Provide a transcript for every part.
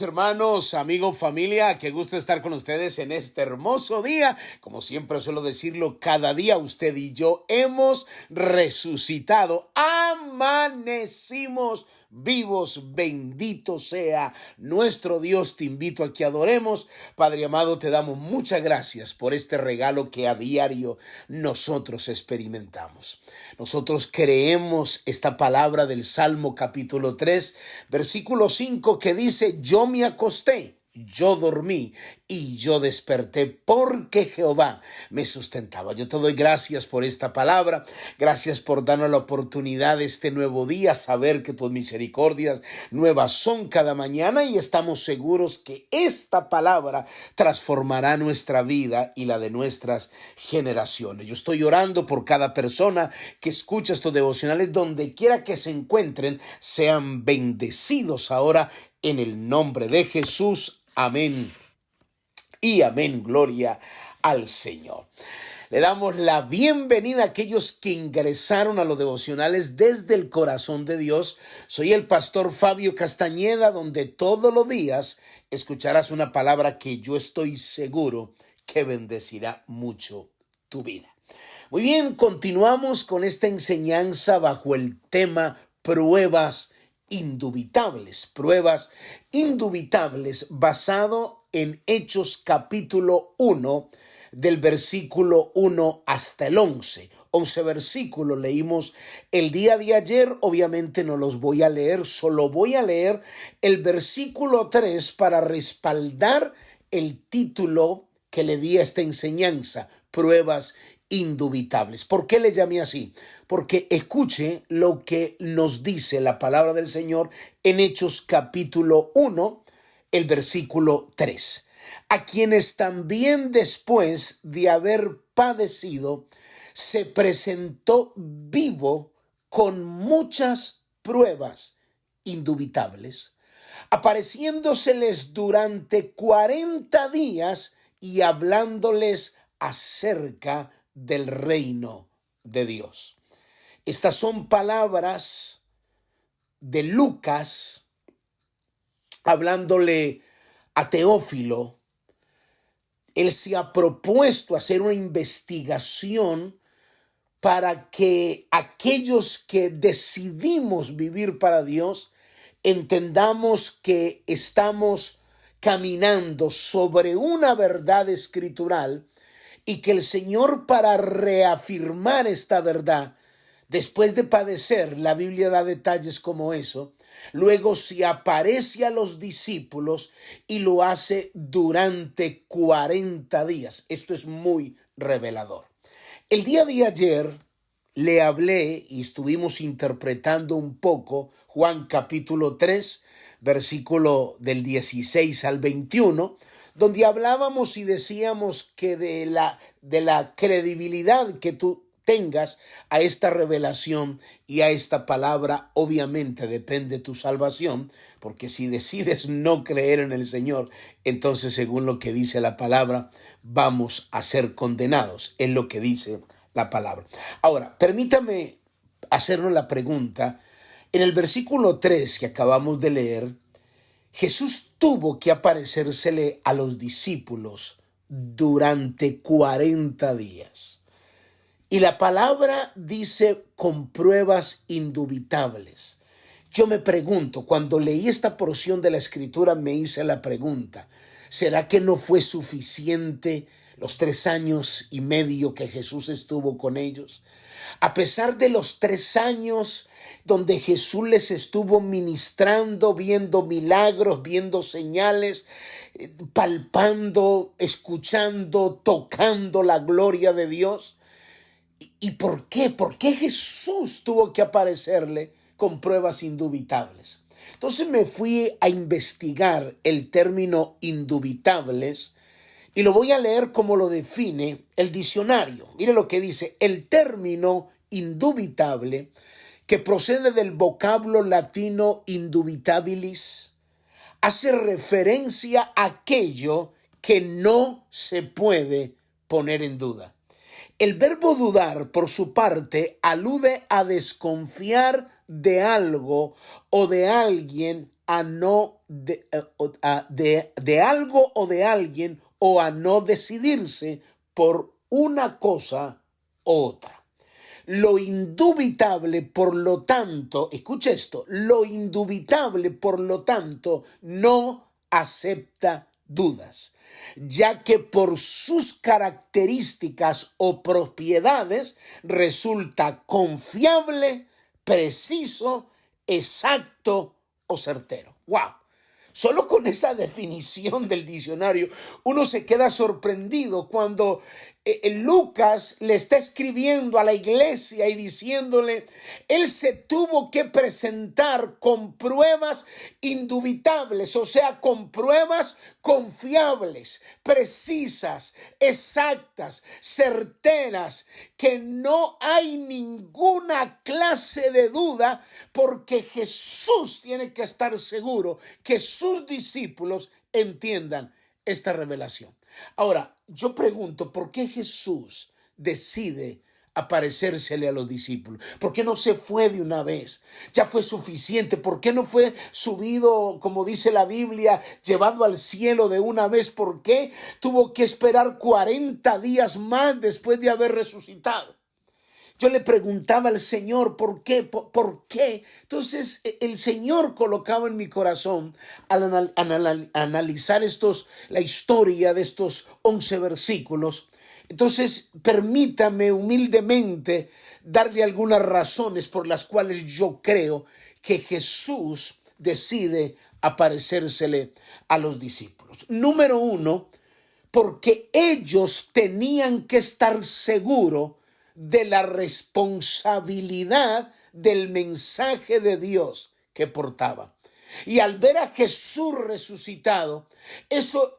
Amados hermanos, amigos, familia, qué gusto estar con ustedes en este hermoso día. Como siempre suelo decirlo, cada día usted y yo hemos resucitado, amanecimos vivos, bendito sea nuestro Dios. Te invito a que adoremos. Padre amado, te damos muchas gracias por este regalo que a diario nosotros experimentamos. Nosotros creemos esta palabra del Salmo capítulo 3, versículo 5, que dice: yo me acosté, yo dormí y yo desperté porque Jehová me sustentaba. Yo te doy gracias por esta palabra. Gracias por darnos la oportunidad de este nuevo día, saber que tus misericordias nuevas son cada mañana, y estamos seguros que esta palabra transformará nuestra vida y la de nuestras generaciones. Yo estoy orando por cada persona que escucha estos devocionales, donde quiera que se encuentren, sean bendecidos ahora en el nombre de Jesús. Amén y amén. Gloria al Señor. Le damos la bienvenida a aquellos que ingresaron a los devocionales desde el corazón de Dios. Soy el pastor Fabio Castañeda, donde todos los días escucharás una palabra que yo estoy seguro que bendecirá mucho tu vida. Muy bien, continuamos con esta enseñanza bajo el tema pruebas indubitables, basado en Hechos capítulo 1, del versículo 1 hasta el 11. 11 versículos leímos el día de ayer. Obviamente no los voy a leer, solo voy a leer el versículo 3 para respaldar el título que le di a esta enseñanza: pruebas indubitables. ¿Por qué le llamé así? Porque escuche lo que nos dice la palabra del Señor en Hechos capítulo 1, el versículo 3. A quienes también, después de haber padecido, se presentó vivo con muchas pruebas indubitables, apareciéndoseles durante 40 días y hablándoles acerca del reino de Dios. Estas son palabras de Lucas hablándole a Teófilo. Él se ha propuesto hacer una investigación para que aquellos que decidimos vivir para Dios entendamos que estamos caminando sobre una verdad escritural, y que el Señor, para reafirmar esta verdad, después de padecer, la Biblia da detalles como eso, luego se aparece a los discípulos y lo hace durante 40 días. Esto es muy revelador. El día de ayer le hablé y estuvimos interpretando un poco Juan capítulo 3, versículo del 16 al 21, donde hablábamos y decíamos que de la credibilidad que tú tengas a esta revelación y a esta palabra, obviamente depende tu salvación, porque si decides no creer en el Señor, entonces, según lo que dice la palabra, vamos a ser condenados. Es lo que dice la palabra. Ahora, permítame hacernos la pregunta. En el versículo 3 que acabamos de leer, Jesús tuvo que aparecérsele a los discípulos durante 40 días. Y la palabra dice con pruebas indubitables. Yo me pregunto, cuando leí esta porción de la Escritura, me hice la pregunta: ¿será que no fue suficiente los 3 años y medio que Jesús estuvo con ellos? A pesar de los 3 años donde Jesús les estuvo ministrando, viendo milagros, viendo señales, palpando, escuchando, tocando la gloria de Dios. ¿Y por qué? ¿Por qué Jesús tuvo que aparecerle con pruebas indubitables? Entonces me fui a investigar el término indubitables y lo voy a leer como lo define el diccionario. Mire lo que dice: el término indubitable, que procede del vocablo latino indubitabilis, hace referencia a aquello que no se puede poner en duda. El verbo dudar, por su parte, alude a desconfiar de algo o de alguien, a no de algo o de alguien, o a no decidirse por una cosa u otra. Lo indubitable, por lo tanto, escucha esto, lo indubitable, por lo tanto, no acepta dudas, ya que por sus características o propiedades resulta confiable, preciso, exacto o certero. ¡Wow! Solo con esa definición del diccionario uno se queda sorprendido cuando Lucas le está escribiendo a la iglesia y diciéndole, él se tuvo que presentar con pruebas indubitables, o sea, con pruebas confiables, precisas, exactas, certeras, que no hay ninguna clase de duda, porque Jesús tiene que estar seguro que sus discípulos entiendan esta revelación. Ahora, yo pregunto, ¿por qué Jesús decide aparecérsele a los discípulos? ¿Por qué no se fue de una vez? Ya fue suficiente. ¿Por qué no fue subido, como dice la Biblia, llevado al cielo de una vez? ¿Por qué tuvo que esperar 40 días más después de haber resucitado? Yo le preguntaba al Señor, ¿por qué? ¿Por qué? Entonces el Señor colocaba en mi corazón al analizar la historia de estos 11 versículos. Entonces permítame humildemente darle algunas razones por las cuales yo creo que Jesús decide aparecérsele a los discípulos. Número uno, porque ellos tenían que estar seguros de la responsabilidad del mensaje de Dios que portaba. Y al ver a Jesús resucitado, eso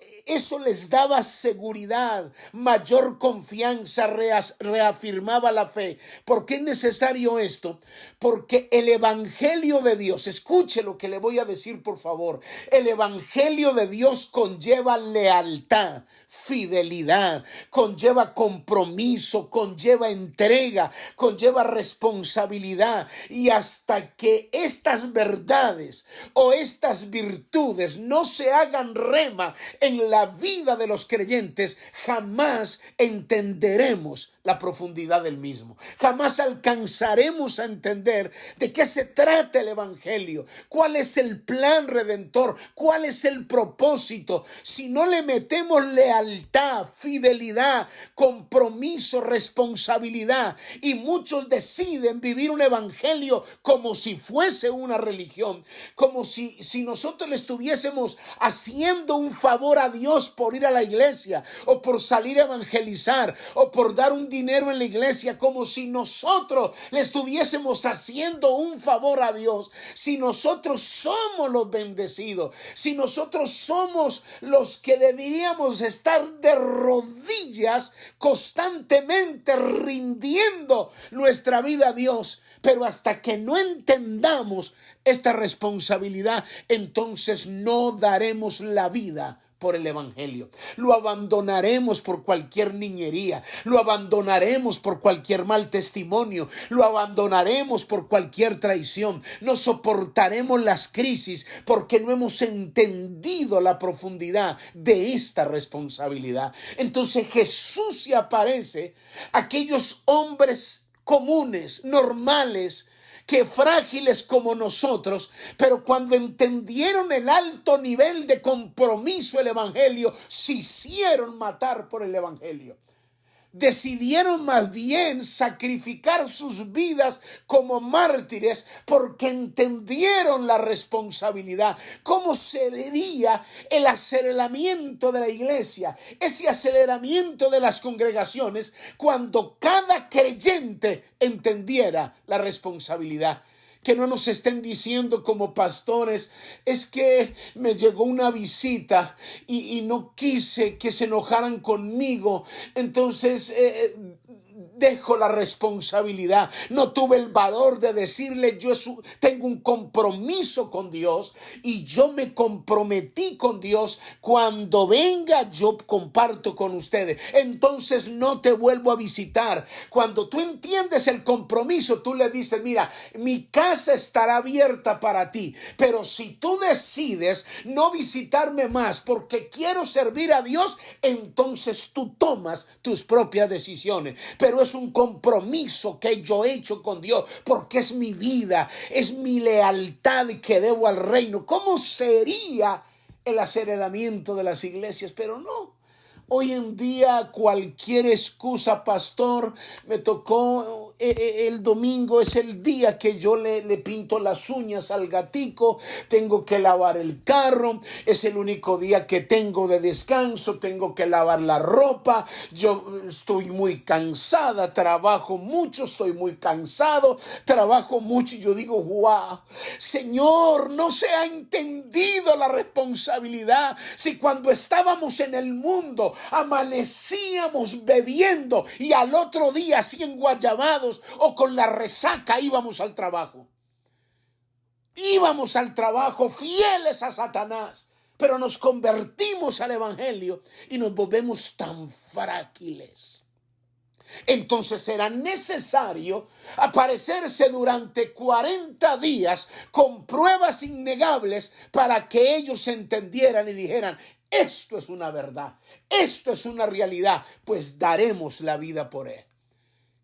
les daba seguridad, mayor confianza, reafirmaba la fe. ¿Por qué es necesario esto? Porque el evangelio de Dios, escuche lo que le voy a decir, por favor. El evangelio de Dios conlleva lealtad, fidelidad, conlleva compromiso, conlleva entrega, conlleva responsabilidad. Y hasta que estas verdades o estas virtudes no se hagan rema en la vida de los creyentes, jamás entenderemos la profundidad del mismo. Jamás alcanzaremos a entender de qué se trata el evangelio, cuál es el plan redentor, cuál es el propósito. Si no le metemos lealtad, fidelidad, compromiso, responsabilidad, y muchos deciden vivir un evangelio como si fuese una religión, como si nosotros le estuviésemos haciendo un favor a Dios por ir a la iglesia, o por salir a evangelizar, o por dar un dinero en la iglesia, como si nosotros le estuviésemos haciendo un favor a Dios. Si nosotros somos los bendecidos, si nosotros somos los que deberíamos estar de rodillas constantemente rindiendo nuestra vida a Dios, pero hasta que no entendamos esta responsabilidad, entonces no daremos la vida por el evangelio. Lo abandonaremos por cualquier niñería, lo abandonaremos por cualquier mal testimonio, lo abandonaremos por cualquier traición. No soportaremos las crisis porque no hemos entendido la profundidad de esta responsabilidad. Entonces Jesús se aparece a aquellos hombres comunes, normales, que frágiles como nosotros, pero cuando entendieron el alto nivel de compromiso el evangelio, se hicieron matar por el evangelio. Decidieron más bien sacrificar sus vidas como mártires porque entendieron la responsabilidad. ¿Cómo sería el aceleramiento de la iglesia? Ese aceleramiento de las congregaciones cuando cada creyente entendiera la responsabilidad. Que no nos estén diciendo como pastores, es que me llegó una visita y no quise que se enojaran conmigo, entonces dejo la responsabilidad. No tuve el valor de decirle, yo tengo un compromiso con Dios y yo me comprometí con Dios. Cuando venga, yo comparto con ustedes. Entonces no te vuelvo a visitar. Cuando tú entiendes el compromiso, tú le dices, mira, mi casa estará abierta para ti, pero si tú decides no visitarme más porque quiero servir a Dios, entonces tú tomas tus propias decisiones. Pero es un compromiso que yo he hecho con Dios porque es mi vida, es mi lealtad que debo al reino. ¿Cómo sería el aceleramiento de las iglesias? Pero no. Hoy en día cualquier excusa, pastor, me tocó el domingo, es el día que yo le pinto las uñas al gatico, tengo que lavar el carro, es el único día que tengo de descanso, tengo que lavar la ropa, yo estoy muy cansada, trabajo mucho, estoy muy cansado, trabajo mucho y yo digo, wow, Señor, no se ha entendido la responsabilidad. Si cuando estábamos en el mundo amanecíamos bebiendo y al otro día así enguayabados o con la resaca íbamos al trabajo. Íbamos al trabajo fieles a Satanás, pero nos convertimos al evangelio y nos volvemos tan frágiles. Entonces era necesario aparecerse durante 40 días con pruebas innegables para que ellos entendieran y dijeran, esto es una verdad, esto es una realidad, pues daremos la vida por él.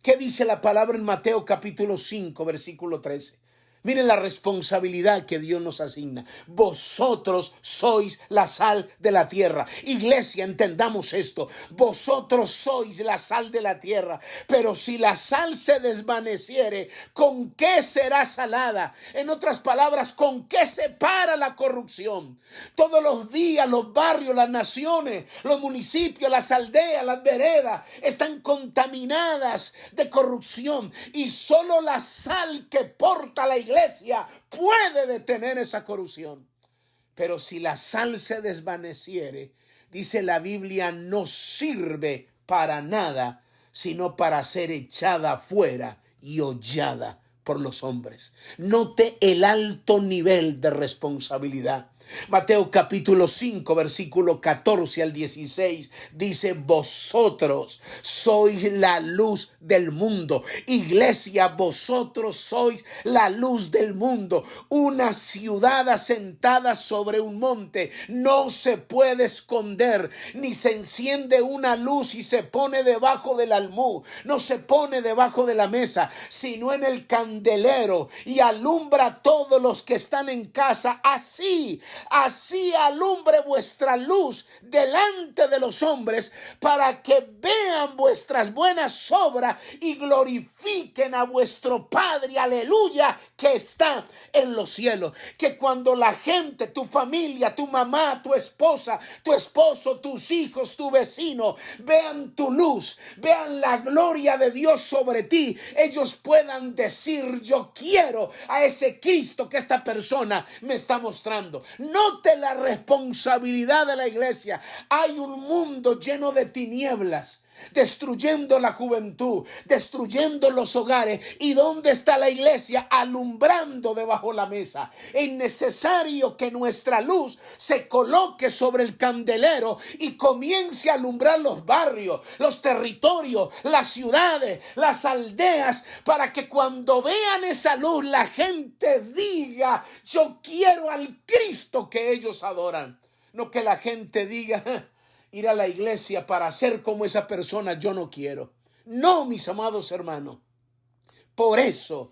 ¿Qué dice la palabra en Mateo capítulo 5, versículo 13? Miren la responsabilidad que Dios nos asigna. Vosotros sois la sal de la tierra. Iglesia, entendamos esto. Vosotros sois la sal de la tierra. Pero si la sal se desvaneciere, ¿con qué será salada? En otras palabras, ¿con qué se para la corrupción? Todos los días los barrios, las naciones, los municipios, las aldeas, las veredas están contaminadas de corrupción. Y solo la sal que porta la iglesia puede detener esa corrupción. Pero si la sal se desvaneciere, dice la Biblia, no sirve para nada, sino para ser echada afuera y hollada por los hombres. Note el alto nivel de responsabilidad. Mateo capítulo 5, versículo 14 al 16 dice, vosotros sois la luz del mundo. Iglesia, vosotros sois la luz del mundo. Una ciudad asentada sobre un monte no se puede esconder, ni se enciende una luz y se pone debajo del almud, no se pone debajo de la mesa, sino en el candelero y alumbra a todos los que están en casa. Así alumbre vuestra luz delante de los hombres, para que vean vuestras buenas obras y glorifiquen a vuestro Padre, aleluya, que está en los cielos. Que cuando la gente, tu familia, tu mamá, tu esposa, tu esposo, tus hijos, tu vecino, vean tu luz, vean la gloria de Dios sobre ti, ellos puedan decir, yo quiero a ese Cristo que esta persona me está mostrando. Note la responsabilidad de la iglesia. Hay un mundo lleno de tinieblas, destruyendo la juventud, destruyendo los hogares. ¿Y dónde está la iglesia? Alumbrando debajo la mesa. Es necesario que nuestra luz se coloque sobre el candelero y comience a alumbrar los barrios, los territorios, las ciudades, las aldeas, para que cuando vean esa luz la gente diga, yo quiero al Cristo que ellos adoran. No que la gente diga, ir a la iglesia para ser como esa persona, yo no quiero. No, mis amados hermanos. Por eso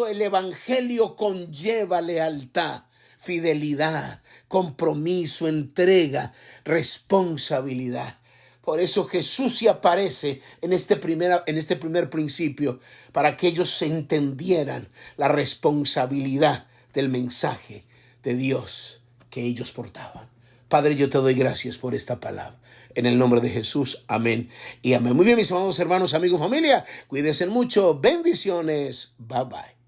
el evangelio conlleva lealtad, fidelidad, compromiso, entrega, responsabilidad. Por eso Jesús se aparece en este primer principio, para que ellos se entendieran la responsabilidad del mensaje de Dios que ellos portaban. Padre, yo te doy gracias por esta palabra. En el nombre de Jesús, amén y amén. Muy bien, mis amados hermanos, amigos, familia, cuídense mucho. Bendiciones. Bye, bye.